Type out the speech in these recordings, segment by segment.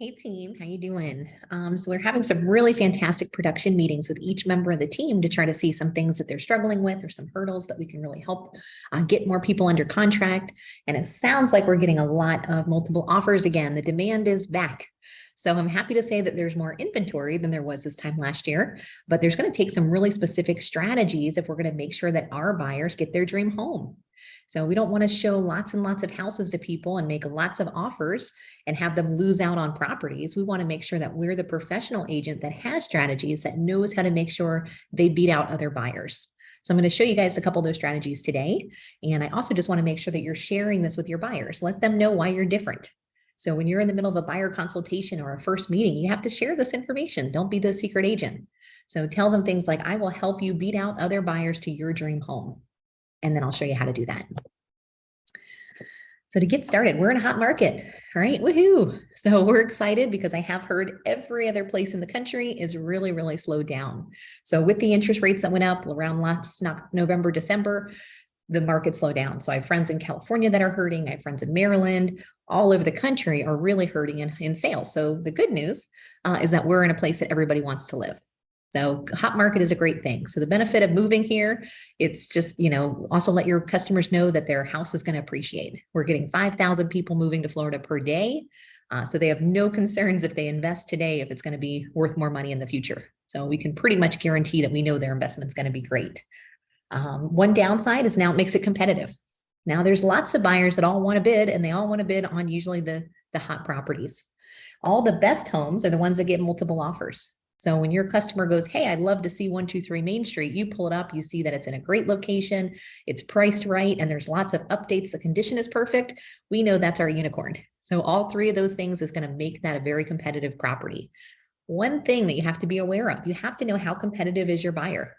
Hey team, how you doing? So we're having some really fantastic production meetings with each member of the team to try to see some things that they're struggling with or some hurdles that we can really help get more people under contract. And it sounds like we're getting a lot of multiple offers again. The demand is back. So I'm happy to say that there's more inventory than there was this time last year, but there's going to take some really specific strategies if we're going to make sure that our buyers get their dream home. So we don't want to show lots and lots of houses to people and make lots of offers and have them lose out on properties. We want to make sure that we're the professional agent that has strategies that knows how to make sure they beat out other buyers. So I'm going to show you guys a couple of those strategies today. And I also just want to make sure that you're sharing this with your buyers. Let them know why you're different. So when you're in the middle of a buyer consultation or a first meeting, you have to share this information. Don't be the secret agent. So tell them things like, I will help you beat out other buyers to your dream home. And then I'll show you how to do that. So to get started, we're in a hot market, all right? Woohoo! So we're excited because I have heard every other place in the country is really, really slowed down. So with the interest rates that went up around last November, December, the market slowed down. So I have friends in California that are hurting. I have friends in Maryland, all over the country are really hurting in sales. So the good news is that we're in a place that everybody wants to live. So hot market is a great thing. So the benefit of moving here, it's just, also let your customers know that their house is going to appreciate. We're getting 5,000 people moving to Florida per day. So they have no concerns if they invest today, if it's going to be worth more money in the future. So we can pretty much guarantee that we know their investment's going to be great. One downside is now it makes it competitive. Now there's lots of buyers that all want to bid, and they all want to bid on usually the hot properties. All the best homes are the ones that get multiple offers. So when your customer goes, hey, I'd love to see 123 Main Street, you pull it up, you see that it's in a great location, it's priced right, and there's lots of updates, the condition is perfect, we know that's our unicorn. So all three of those things is going to make that a very competitive property. One thing that you have to be aware of, you have to know how competitive is your buyer.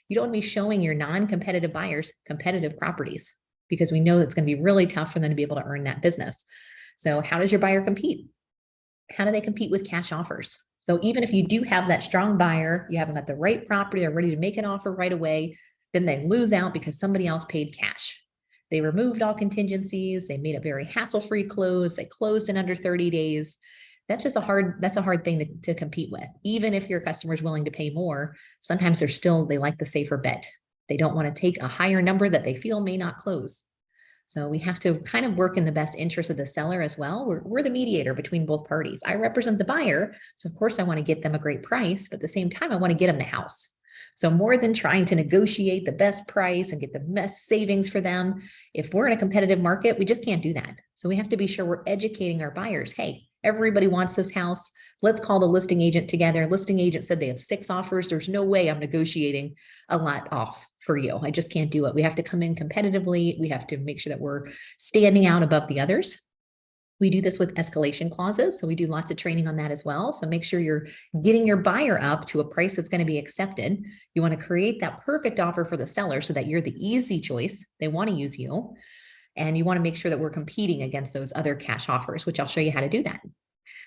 You don't want to be showing your non-competitive buyers competitive properties because we know it's going to be really tough for them to be able to earn that business. So how does your buyer compete? How do they compete with cash offers? So even if you do have that strong buyer, you have them at the right property, they're ready to make an offer right away, then they lose out because somebody else paid cash. They removed all contingencies. They made a very hassle-free close. They closed in under 30 days. That's a hard thing to compete with. Even if your customer is willing to pay more, sometimes they like the safer bet. They don't want to take a higher number that they feel may not close. So we have to kind of work in the best interest of the seller as well. We're the mediator between both parties. I represent the buyer. So of course I want to get them a great price, but at the same time, I want to get them the house. So more than trying to negotiate the best price and get the best savings for them, if we're in a competitive market, we just can't do that. So we have to be sure we're educating our buyers. Hey, everybody wants this house. Let's call the listing agent together. Listing agent said they have 6 offers. There's no way I'm negotiating a lot off for you. I just can't do it. We have to come in competitively. We have to make sure that we're standing out above the others. We do this with escalation clauses. So we do lots of training on that as well. So make sure you're getting your buyer up to a price that's going to be accepted. You want to create that perfect offer for the seller so that you're the easy choice. They want to use you. And you want to make sure that we're competing against those other cash offers, which I'll show you how to do that.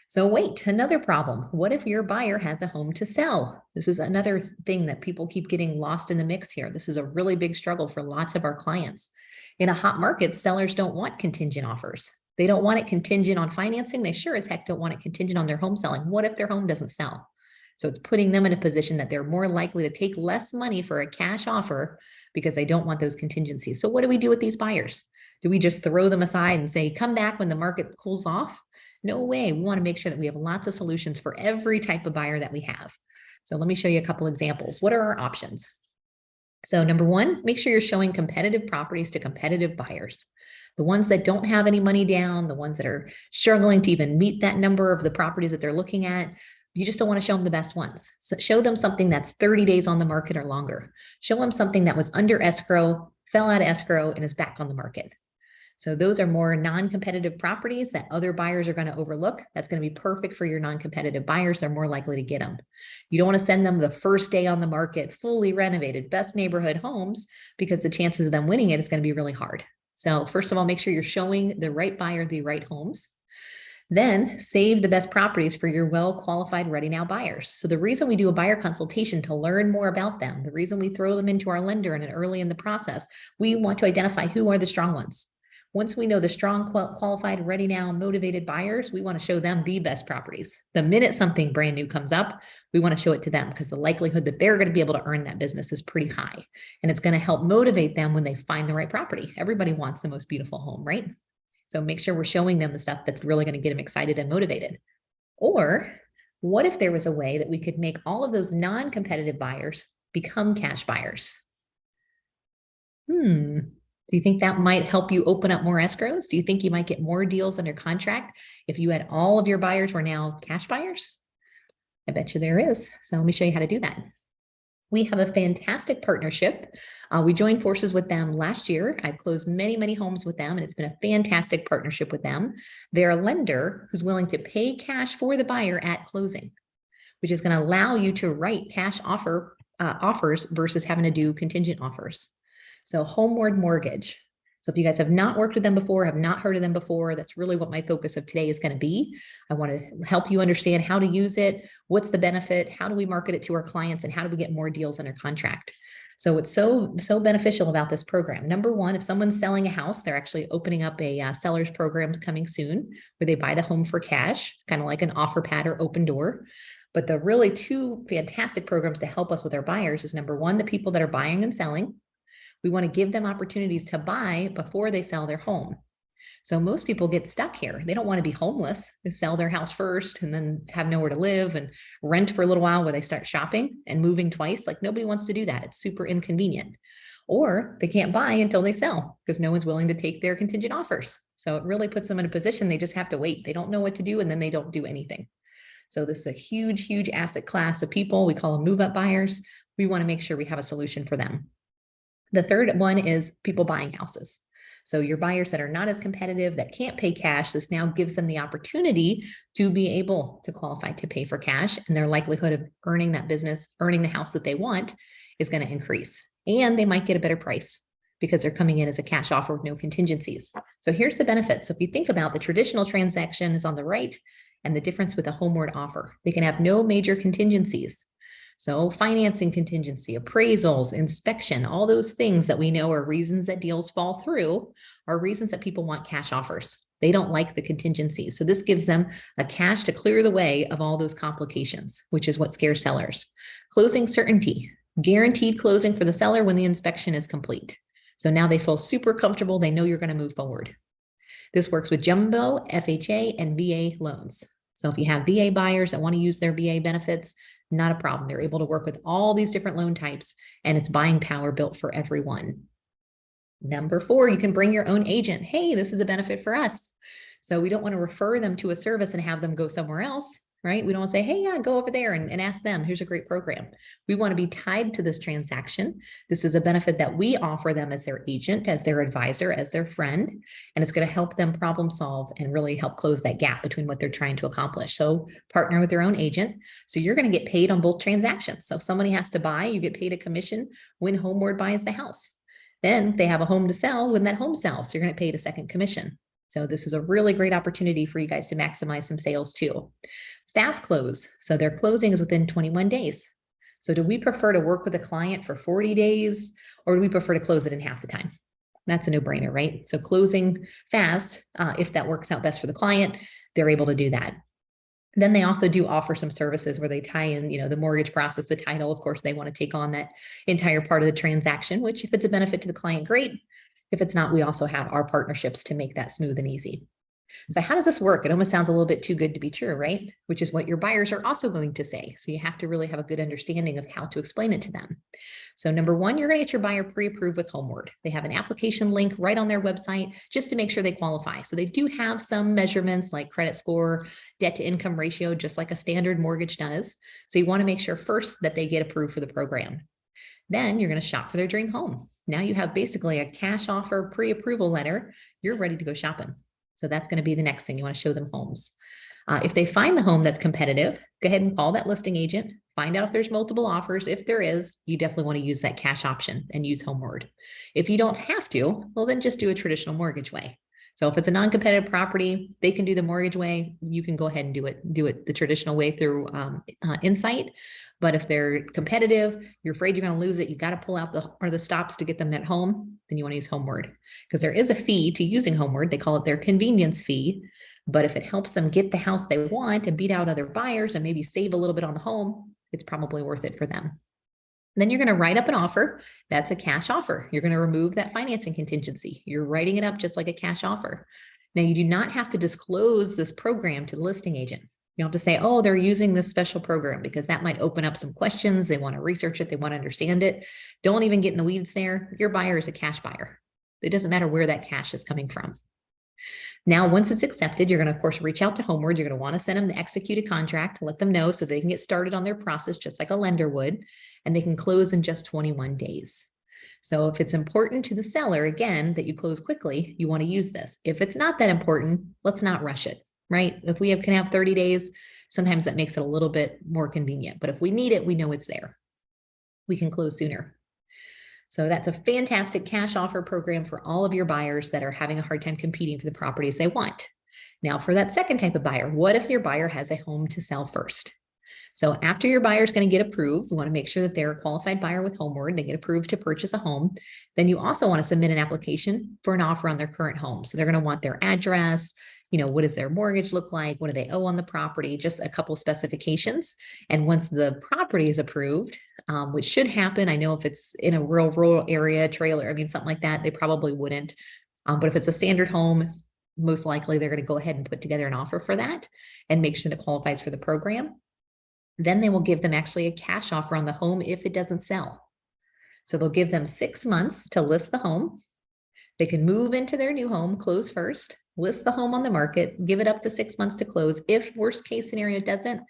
So wait, another problem. What if your buyer has a home to sell? This is another thing that people keep getting lost in the mix here. This is a really big struggle for lots of our clients. In a hot market, sellers don't want contingent offers. They don't want it contingent on financing. They sure as heck don't want it contingent on their home selling. What if their home doesn't sell? So it's putting them in a position that they're more likely to take less money for a cash offer because they don't want those contingencies. So what do we do with these buyers? Do we just throw them aside and say, come back when the market cools off? No way. We want to make sure that we have lots of solutions for every type of buyer that we have. So let me show you a couple examples. What are our options? So number one, make sure you're showing competitive properties to competitive buyers. The ones that don't have any money down, the ones that are struggling to even meet that number of the properties that they're looking at, you just don't want to show them the best ones. So show them something that's 30 days on the market or longer. Show them something that was under escrow, fell out of escrow, and is back on the market. So those are more non-competitive properties that other buyers are going to overlook. That's going to be perfect for your non-competitive buyers. They're more likely to get them. You don't want to send them the first day on the market, fully renovated, best neighborhood homes, because the chances of them winning it is going to be really hard. So first of all, make sure you're showing the right buyer the right homes. Then save the best properties for your well-qualified ready now buyers. So the reason we do a buyer consultation to learn more about them, the reason we throw them into our lender and early in the process, we want to identify who are the strong ones. Once we know the strong, qualified, ready now, motivated buyers, we want to show them the best properties. The minute something brand new comes up, we want to show it to them because the likelihood that they're going to be able to earn that business is pretty high. And it's going to help motivate them when they find the right property. Everybody wants the most beautiful home, right? So make sure we're showing them the stuff that's really going to get them excited and motivated. Or what if there was a way that we could make all of those non-competitive buyers become cash buyers? Do you think that might help you open up more escrows? Do you think you might get more deals under contract if you had all of your buyers were now cash buyers? I bet you there is. So let me show you how to do that. We have a fantastic partnership. We joined forces with them last year. I've closed many, many homes with them, and it's been a fantastic partnership with them. They're a lender who's willing to pay cash for the buyer at closing, which is going to allow you to write cash offers versus having to do contingent offers. So Homeward Mortgage. So if you guys have not worked with them before, have not heard of them before, that's really what my focus of today is going to be. I want to help you understand how to use it, what's the benefit, how do we market it to our clients, and how do we get more deals under contract. So what's so beneficial about this program? Number one, if someone's selling a house, they're actually opening up a seller's program coming soon where they buy the home for cash, kind of like an OfferPad or Opendoor. But the really two fantastic programs to help us with our buyers is number one, the people that are buying and selling. We want to give them opportunities to buy before they sell their home. So most people get stuck here. They don't want to be homeless. They sell their house first and then have nowhere to live and rent for a little while where they start shopping and moving twice. Like nobody wants to do that. It's super inconvenient. Or they can't buy until they sell because no one's willing to take their contingent offers. So it really puts them in a position they just have to wait. They don't know what to do and then they don't do anything. So this is a huge, huge asset class of people. We call them move-up buyers. We want to make sure we have a solution for them. The third one is people buying houses. So your buyers that are not as competitive, that can't pay cash, this now gives them the opportunity to be able to qualify to pay for cash, and their likelihood of earning that business, earning the house that they want is going to increase. And they might get a better price because they're coming in as a cash offer with no contingencies. So here's the benefits. So if you think about the traditional transaction is on the right and the difference with a Homeward offer, they can have no major contingencies. So financing contingency, appraisals, inspection, all those things that we know are reasons that deals fall through are reasons that people want cash offers. They don't like the contingencies. So this gives them a cash to clear the way of all those complications, which is what scares sellers. Closing certainty, guaranteed closing for the seller when the inspection is complete. So now they feel super comfortable. They know you're going to move forward. This works with jumbo, FHA, and VA loans. So if you have VA buyers that want to use their VA benefits, not a problem. They're able to work with all these different loan types, and it's buying power built for everyone. Number 4, you can bring your own agent. Hey, this is a benefit for us. So we don't want to refer them to a service and have them go somewhere else, right? We don't want to say, hey, yeah, go over there and ask them. Here's a great program. We want to be tied to this transaction. This is a benefit that we offer them as their agent, as their advisor, as their friend, and it's going to help them problem solve and really help close that gap between what they're trying to accomplish. So partner with their own agent. So you're going to get paid on both transactions. So if somebody has to buy, you get paid a commission when Homeward buys the house. Then they have a home to sell when that home sells. So you're going to pay a second commission. So this is a really great opportunity for you guys to maximize some sales too. Fast close. So their closing is within 21 days. So do we prefer to work with a client for 40 days or do we prefer to close it in half the time? That's a no-brainer, right? So closing fast, if that works out best for the client, they're able to do that. Then they also do offer some services where they tie in, the mortgage process, the title. Of course, they want to take on that entire part of the transaction, which if it's a benefit to the client, great. If it's not, we also have our partnerships to make that smooth and easy. So how does this work? It almost sounds a little bit too good to be true, right? Which is what your buyers are also going to say. So you have to really have a good understanding of how to explain it to them. So number 1, you're going to get your buyer pre-approved with Homeward. They have an application link right on their website just to make sure they qualify. So they do have some measurements like credit score, debt to income ratio, just like a standard mortgage does. So you want to make sure first that they get approved for the program. Then you're going to shop for their dream home. Now you have basically a cash offer pre-approval letter. You're ready to go shopping. So that's going to be the next thing. You want to show them homes. If they find the home that's competitive, go ahead and call that listing agent. Find out if there's multiple offers. If there is, you definitely want to use that cash option and use Homeward. If you don't have to, well, then just do a traditional mortgage way. So if it's a non-competitive property, they can do the mortgage way. You can go ahead and do it the traditional way through Insight. But if they're competitive, you're afraid you're going to lose it, you got to pull out the stops to get them at home, then you want to use Homeward, because there is a fee to using Homeward. They call it their convenience fee. But if it helps them get the house they want and beat out other buyers and maybe save a little bit on the home, it's probably worth it for them. Then you're going to write up an offer. That's a cash offer. You're going to remove that financing contingency. You're writing it up just like a cash offer. Now, you do not have to disclose this program to the listing agent. You don't have to say, oh, they're using this special program, because that might open up some questions. They want to research it. They want to understand it. Don't even get in the weeds there. Your buyer is a cash buyer. It doesn't matter where that cash is coming from. Now, once it's accepted, you're going to, of course, reach out to Homeward. You're going to want to send them the executed contract to let them know so they can get started on their process just like a lender would, and they can close in just 21 days. So if it's important to the seller, again, that you close quickly, you want to use this. If it's not that important, let's not rush it, right? If we can have 30 days, sometimes that makes it a little bit more convenient. But if we need it, we know it's there. We can close sooner. So that's a fantastic cash offer program for all of your buyers that are having a hard time competing for the properties they want. Now, for that second type of buyer, what if your buyer has a home to sell first? So after your buyer is going to get approved, you want to make sure that they're a qualified buyer with Homeward. They get approved to purchase a home. Then you also want to submit an application for an offer on their current home. So they're going to want their address, what does their mortgage look like? What do they owe on the property? Just a couple specifications. And once the property is approved, which should happen, I know if it's in a rural area, trailer, something like that, they probably wouldn't. But if it's a standard home, most likely they're going to go ahead and put together an offer for that and make sure that it qualifies for the program. Then they will give them actually a cash offer on the home if it doesn't sell. So they'll give them 6 months to list the home. They can move into their new home, close first, list the home on the market, give it up to 6 months to close. If worst case scenario doesn't,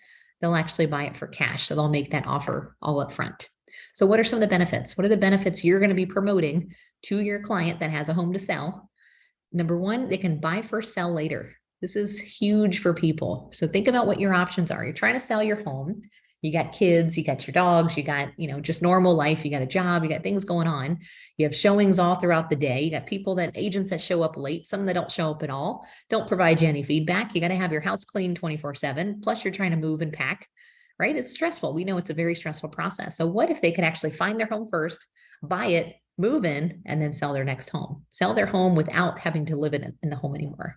they'll actually buy it for cash. So they'll make that offer all up front. So what are some of the benefits? What are the benefits you're going to be promoting to your client that has a home to sell? Number one, they can buy first, sell later. This is huge for people. So think about what your options are. You're trying to sell your home. You got kids, you got your dogs, you got, just normal life. You got a job, you got things going on. You have showings all throughout the day. You got agents that show up late, some that don't show up at all, don't provide you any feedback. You got to have your house clean 24/7. Plus you're trying to move and pack, right? It's stressful. We know it's a very stressful process. So what if they could actually find their home first, buy it, move in, and then sell their next home, sell their home without having to live in the home anymore?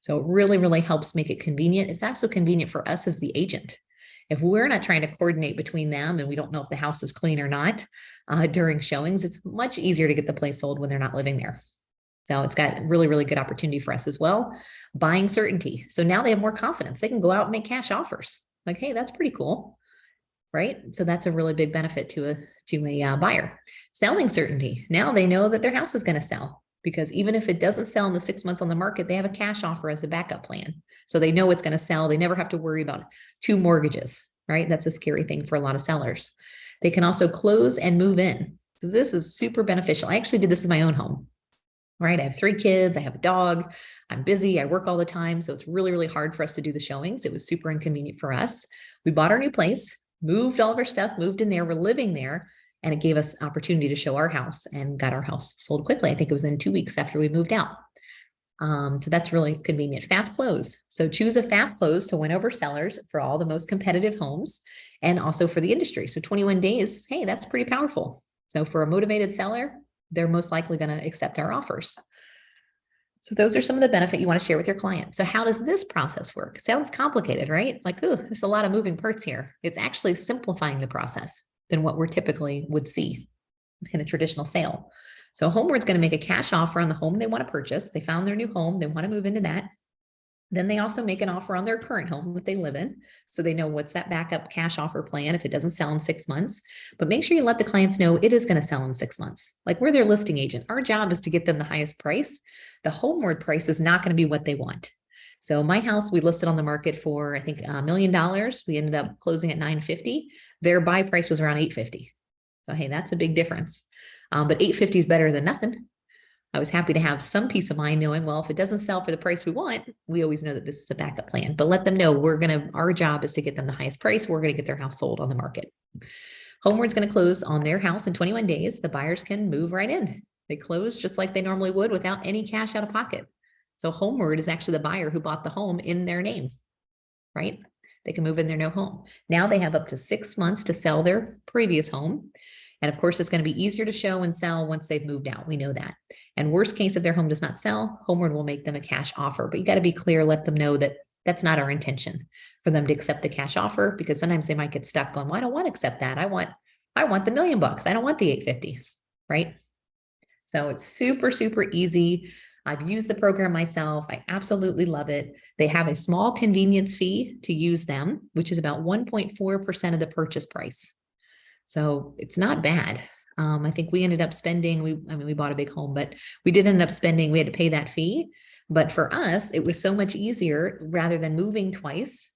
So it really, really helps make it convenient. It's also convenient for us as the agent. If we're not trying to coordinate between them and we don't know if the house is clean or not during showings, it's much easier to get the place sold when they're not living there. So it's got really, really good opportunity for us as well. Buying certainty. So now they have more confidence. They can go out and make cash offers. Like, hey, that's pretty cool, right? So that's a really big benefit to a buyer. Selling certainty. Now they know that their house is going to sell. Because even if it doesn't sell in the 6 months on the market, they have a cash offer as a backup plan. So they know it's going to sell. They never have to worry about 2 mortgages, right? That's a scary thing for a lot of sellers. They can also close and move in. So this is super beneficial. I actually did this in my own home, right? I have 3 kids. I have a dog. I'm busy. I work all the time. So it's really, really hard for us to do the showings. It was super inconvenient for us. We bought our new place, moved all of our stuff, moved in there. We're living there. And it gave us opportunity to show our house and got our house sold quickly. I think it was in 2 weeks after we moved out. So that's really convenient. Fast close. So choose a fast close to win over sellers for all the most competitive homes and also for the industry. So 21 days, hey, that's pretty powerful. So for a motivated seller, they're most likely going to accept our offers. So those are some of the benefit you want to share with your client. So how does this process work? It sounds complicated, right? Like, ooh, there's a lot of moving parts here. It's actually simplifying the process than what we're typically would see in a traditional sale. So Homeward's going to make a cash offer on the home they want to purchase. They found their new home. They want to move into that. Then they also make an offer on their current home that they live in. So they know what's that backup cash offer plan if it doesn't sell in 6 months. But make sure you let the clients know it is going to sell in 6 months. Like, we're their listing agent. Our job is to get them the highest price. The Homeward price is not going to be what they want. So my house, we listed on the market for, I think, $1 million. We ended up closing at $950. Their buy price was around $850. So, hey, that's a big difference. But $850 is better than nothing. I was happy to have some peace of mind knowing, well, if it doesn't sell for the price we want, we always know that this is a backup plan. But let them know our job is to get them the highest price. We're going to get their house sold on the market. Homeward's going to close on their house in 21 days. The buyers can move right in. They close just like they normally would without any cash out of pocket. So Homeward is actually the buyer who bought the home in their name, right? They can move in their new home. Now they have up to 6 months to sell their previous home. And of course, it's going to be easier to show and sell once they've moved out. We know that. And worst case, if their home does not sell, Homeward will make them a cash offer. But you got to be clear, let them know that that's not our intention for them to accept the cash offer, because sometimes they might get stuck going, well, I don't want to accept that. I want the $1 million. I don't want the 850, right? So it's super, super easy. I've used the program myself. I absolutely love it. They have a small convenience fee to use them, which is about 1.4% of the purchase price. So it's not bad. I think we ended up spending, we bought a big home, but we did end up spending, we had to pay that fee. But for us, it was so much easier rather than moving twice,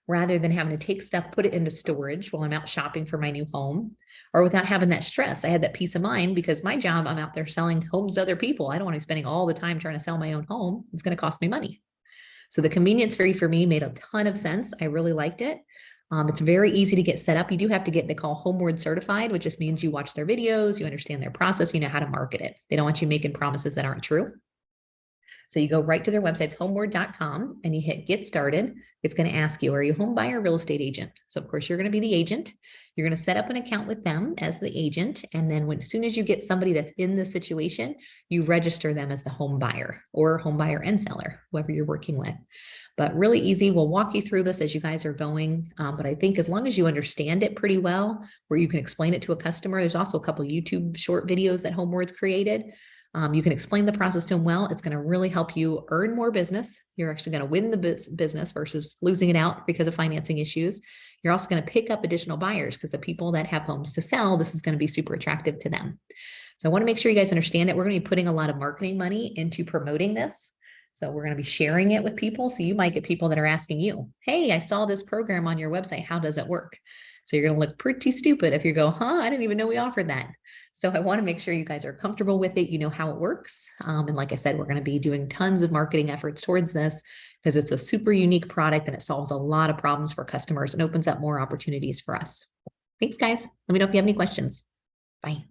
rather than having to take stuff, put it into storage while I'm out shopping for my new home, or without having that stress. I had that peace of mind because my job, I'm out there selling homes to other people. I don't want to be spending all the time trying to sell my own home. It's going to cost me money. So the convenience fee for me made a ton of sense. I really liked it. It's very easy to get set up. You do have to get, they call Homeward certified, which just means you watch their videos, you understand their process, you know how to market it. They don't want you making promises that aren't true. So you go right to their website, it's homeward.com, and you hit get started. It's going to ask you, are you a home buyer or real estate agent? So of course you're going to be the agent. You're going to set up an account with them as the agent. And then as soon as you get somebody that's in the situation, you register them as the home buyer or home buyer and seller, whoever you're working with. But really easy. We'll walk you through this as you guys are going. But I think as long as you understand it pretty well, where you can explain it to a customer, there's also a couple YouTube short videos that Homeward's created. You can explain the process to them well. It's going to really help you earn more business. You're actually going to win the business versus losing it out because of financing issues. You're also going to pick up additional buyers because the people that have homes to sell, this is going to be super attractive to them. So I want to make sure you guys understand it. We're going to be putting a lot of marketing money into promoting this. So we're going to be sharing it with people. So you might get people that are asking you, hey, I saw this program on your website. How does it work? So you're going to look pretty stupid if you go, I didn't even know we offered that. So I want to make sure you guys are comfortable with it. You know how it works. And like I said, we're going to be doing tons of marketing efforts towards this because it's a super unique product and it solves a lot of problems for customers and opens up more opportunities for us. Thanks, guys. Let me know if you have any questions. Bye.